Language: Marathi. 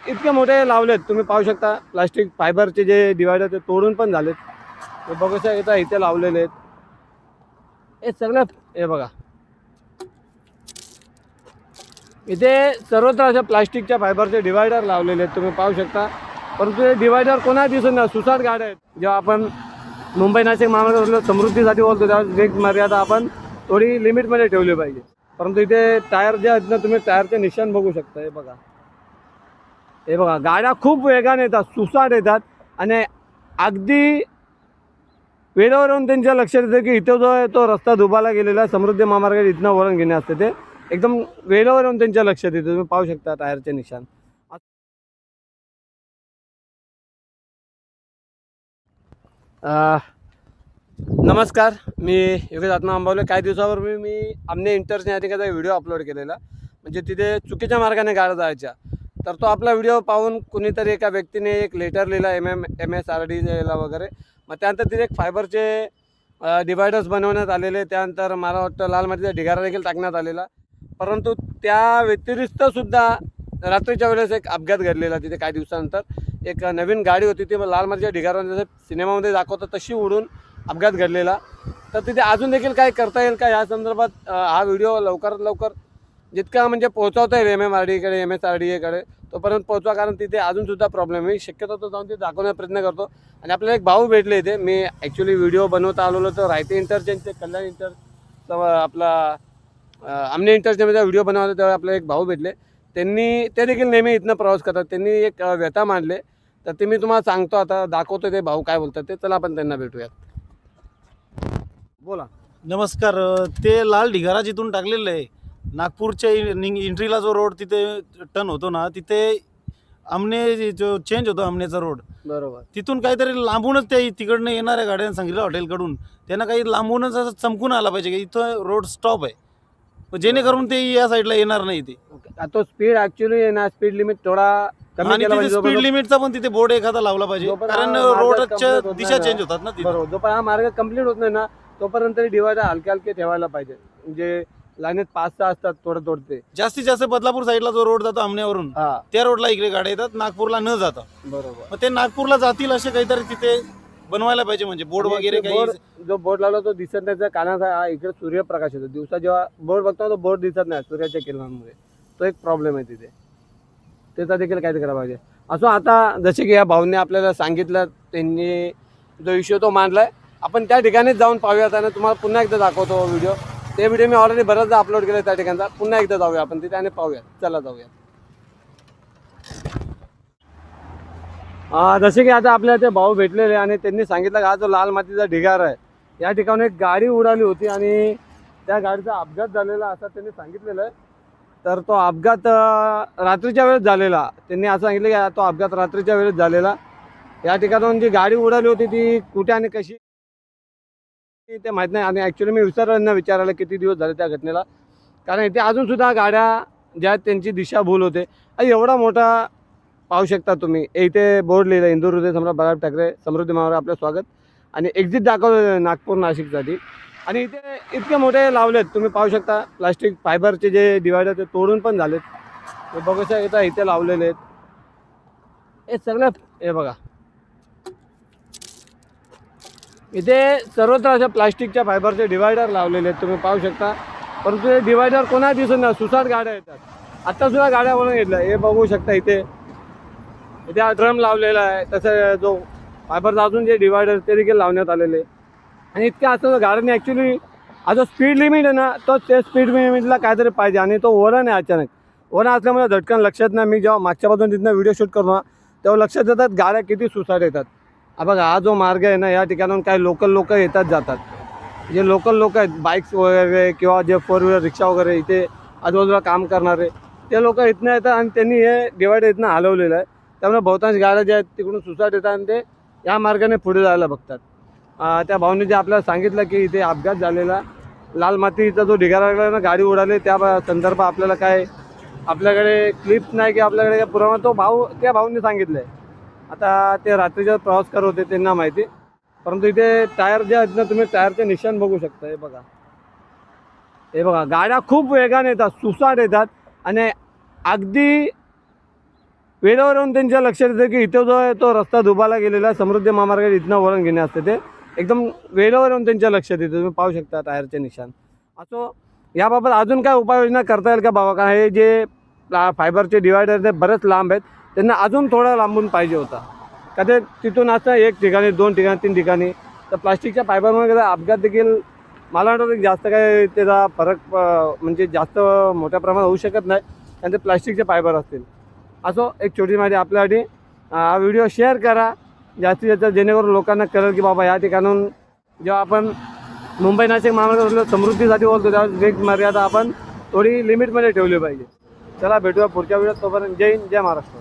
इतके मोठे लावलेत, तुम्ही पाहू शकता. प्लास्टिक फायबरचे जे डिवायडर ते तोडून पण झालेत. हे बघू शकता इथे लावलेले आहेत. हे सगळं हे बघा, इथे सर्वत्र अशा प्लास्टिकच्या फायबरचे डिवायडर लावलेले आहेत, तुम्ही पाहू शकता. परंतु हे डिवायडर कोणा दिसत नाही. सुसाट गाड्या आहेत. जेव्हा आपण मुंबई नाशिक महामार्गावर समृद्धीसाठी बोलतो तेव्हा वेग मर्यादा आपण थोडी लिमिटमध्ये ठेवली पाहिजे. परंतु इथे टायर जे आहेत ना, तुम्ही टायरचे निशाण बघू शकता. हे बघा, हे बघा, गाड्या खूप वेगाने येतात, सुसाट येतात आणि अगदी वेळेवर येऊन त्यांच्या लक्षात येतं की इथे जो आहे तो रस्ता दुबाला गेलेला समृद्धी महामार्गात इथनं वळण घेणे असते. ते एकदम वेळेवर येऊन त्यांच्या लक्षात येतं. तुम्ही पाहू शकता टायरचे निशाण. नमस्कार, मी योगेश आत्मा आंबवले. काही दिवसापूर्वी मी आमने इंटरने या ठिकाणी व्हिडिओ अपलोड केलेला, म्हणजे तिथे चुकीच्या मार्गाने गाड्या जायच्या. तर तो आपला व्हिडिओ पाहून कुणीतरी एका व्यक्तीने एक लेटर लिहिला MSRDला वगैरे. मग त्यानंतर तिथे एक फायबरचे डिवायडर्स बनवण्यात आलेले. त्यानंतर मला वाटतं लाल मातीचा ढिगारा देखील टाकण्यात आलेला. परंतु त्या व्यतिरिक्तसुद्धा रात्रीच्या वेळेस एक अपघात घडलेला तिथे. काही दिवसानंतर एक नवीन गाडी होती, ती लाल मातीच्या ढिगाऱ्यावर जसं सिनेमामध्ये दाखवतं तशी उडून अपघात घडलेला. तर तिथे अजून देखील काय करता येईल का या संदर्भात हा व्हिडिओ लवकरात लवकर जितका म्हणजे पोहोचवता येईल MSRDकडे तोपर्यंत पोहोचवा, कारण तिथे अजूनसुद्धा प्रॉब्लेम आहे. शक्यतो तो जाऊन ते दाखवण्याचा प्रयत्न करतो. आणि आपल्याला एक भाऊ भेटले इथे. मी ॲक्च्युली व्हिडिओ बनवता आलेलो तर रायते इंटरचेंजचे कल्याण इंटर आपला आमने इंटरचेंजचा व्हिडिओ बनवला तेव्हा आपल्याला एक भाऊ भेटले. ते देखील नेहमी इथनं प्रवास करतात. त्यांनी एक व्यथा मांडले, तर ते मी तुम्हाला सांगतो, आता दाखवतो ते भाऊ काय बोलतात ते. चला आपण त्यांना भेटूयात. बोला. नमस्कार. ते लाल ढिगारा जिथून टाकलेलं आहे नागपूरच्या एंट्रीला जो रोड तिथे टर्न होतो ना, तिथे आमने जो चेंज होतो आमनेचा रोड, बरोबर. तिथून काहीतरी लांबूनच ते तिकडनं येणाऱ्या गाड्यांना सांगितलं हॉटेलकडून त्यांना काही लांबूनच असं चमकून आला पाहिजे की इथं रोड स्टॉप आहे, जेणेकरून ते या साईडला येणार नाही. ते तो स्पीड ॲक्च्युली ना, स्पीड लिमिट थोडा कमी आणि केला तिथे पाहिजे. स्पीड लिमिटचा पण तिथे बोर्ड एखादा लावला पाहिजे, कारण रोडच्या दिशा चेंज होतात ना तिथे. बरोबर. जोपर्यंत हा मार्ग कंप्लीट होत नाही ना, तोपर्यंत डिवायडर हलके हलके ठेवायला पाहिजे. म्हणजे लाईनीत 5-6 असतात तोडते. जास्तीत जास्त बदलापूर साईडला जो रोड जातो आमनेवरून, त्या रोडला इकडे गाड्या येतात, नागपूरला न जाता. बरोबर. मग ते नागपूरला जातील असे काहीतरी तिथे बनवायला पाहिजे, म्हणजे बोर्ड वगैरे काही. जो बोर्ड लावला तो दिसत नाही, त्या कानाचा इकडे सूर्यप्रकाश येतो. दिवसा जेव्हा बोर्ड बघतो तो बोर्ड दिसत नाही सूर्याच्या किरणांमुळे. तो एक प्रॉब्लेम आहे तिथे. त्याचा देखील काहीतरी करायला पाहिजे. असो, आता जसे की या भाऊंनी आपल्याला सांगितलं, त्यांनी जो इश्यू तो मांडलाय, आपण त्या ठिकाणीच जाऊन पाहूयात आणि तुम्हाला पुन्हा एकदा दाखवतो व्हिडिओ. ते व्हिडिओ मी ऑलरेडी बऱ्याचदा अपलोड केला त्या ठिकाणचा. पुन्हा एकदा जाऊया आपण तिथे आणि पाहूयात. चला जाऊया. जसे की आता आपल्याला ते भाऊ भेटलेले आणि त्यांनी सांगितलं की हा जो लाल मातीचा ढिगारा आहे, या ठिकाणी एक गाडी उडाली होती आणि त्या गाडीचा अपघात झालेला असं त्यांनी सांगितलेलं आहे. तर तो अपघात रात्रीच्या वेळेस झालेला. त्यांनी असं सांगितलं की तो अपघात रात्रीच्या वेळेस झालेला. या ठिकाणाहून जी गाडी उडाली होती ती कुठे आणि कशी ते माहीत नाही. आणि ॲक्च्युली मी विचारायला विचारायला किती दिवस झाले त्या घटनेला, कारण इथे अजूनसुद्धा गाड्या ज्या त्यांची दिशाभूल होते. एवढा मोठा पाहू शकता तुम्ही, इथे बोर्ड लिहिलं इंदूर हृदय सम्राट बाळासाहेब ठाकरे समृद्धी महामार्ग आपलं स्वागत, आणि एक्झिट दाखवलं नागपूर नाशिकसाठी. आणि इथे इतके मोठे लावलेत, तुम्ही पाहू शकता. प्लास्टिक फायबरचे जे डिवायडर ते तोडून पण झालेत. हे बघू शकता इथे लावलेले आहेत. हे सगळं हे बघा, इथे सर्वत्र अशा प्लास्टिकच्या फायबरचे डिवायडर लावलेले आहेत, तुम्ही पाहू शकता. परंतु हे डिवायडर कोणा दिसत नाही. सुसाट गाड्या येतात. आत्तासुद्धा गाड्या बनवून घेतल्या. हे बघू शकता इथे हा ड्रम लावलेला आहे. तसं जो फायबरचा अजून जे डिवायडर ते देखील लावण्यात आलेले. आणि इतकं असं गाड्यांनी ॲक्च्युली हा जो स्पीड लिमिट आहे ना, तो ते स्पीड लिमिटला काहीतरी पाहिजे. आणि तो वळण आहे, अचानक वळण असल्यामुळे झटकन लक्षात नाही. मी जेव्हा मागच्या बाजून तिथनं व्हिडिओ शूट करतो ना, तेव्हा लक्षात येतात गाड्या किती सुसाट येतात. बघा, हा जो मार्ग आहे ना, या ठिकाणाहून काही लोकल लोक येतात जातात. जे लोकल लोक आहेत, बाईक्स वगैरे किंवा जे 4 व्हीलर रिक्षा वगैरे इथे आजूबाजूला काम करणारे, ते लोक इथनं येतात आणि त्यांनी हे डिवायडर इथनं हलवलेलं आहे. त्यामुळे बहुतांश गाड्या ज्या आहेत तिकडून सुसाट येतात आणि ते या मार्गाने पुढे जायला बघतात. त्या भाऊने जे आपल्याला सांगितलं की इथे अपघात झालेला, लाल मातीचा जो ढिगारा लागला ना, गाडी उडाली, त्या संदर्भात आपल्याला काय आपल्याकडे क्लिप्स नाही की आपल्याकडे काय पुरावा, तो भाऊ त्या भाऊने सांगितलं आहे. आता ते रात्रीचा प्रवास करत होते, त्यांना माहिती. परंतु इथे टायर जे आहेत ना, तुम्ही टायरचे निशाण बघू शकता. हे बघा, हे बघा, गाड्या खूप वेगाने येतात, सुसाट येतात आणि अगदी वेळेवर येऊन त्यांच्या लक्षात येतं की इथं जो आहे तो रस्ता दुबाला गेलेला आहे, समृद्धी महामार्ग इथनं वळण घेणे असते ते एकदम वेळेवर येऊन त्यांच्या लक्षात येतं. तुम्ही पाहू शकता टायरचे निशाण. असो याबाबत अजून काय उपाययोजना करता येईल का बाबा? का हे जे फायबरचे डिवायडर ते बरेच लांब आहेत, त्यांना अजून थोडं लांबून पाहिजे होता. का ते तिथून असं एक ठिकाणी 2 ठिकाणी 3 ठिकाणी तर प्लास्टिकच्या फायबरमुळे कदा अपघात देखील मला वाटतं की जास्त काय त्याचा फरक म्हणजे जास्त मोठ्या प्रमाणात होऊ शकत नाही, कारण ते प्लास्टिकचे फायबर असतील. असो एक छोटी माहिती आपल्यासाठी. हा व्हिडिओ शेअर करा जास्तीत जास्त, जेणेकरून लोकांना कळेल की बाबा या ठिकाणून जेव्हा आपण मुंबई नाशिक महामार्ग समृद्धीसाठी बोलतो त्यावेळेस वेग मर्यादा आपण थोडी लिमिटमध्ये ठेवली पाहिजे. चला भेटूया पुढच्या व्हिडिओत. तोपर्यंत जय हिंद, जय महाराष्ट्र.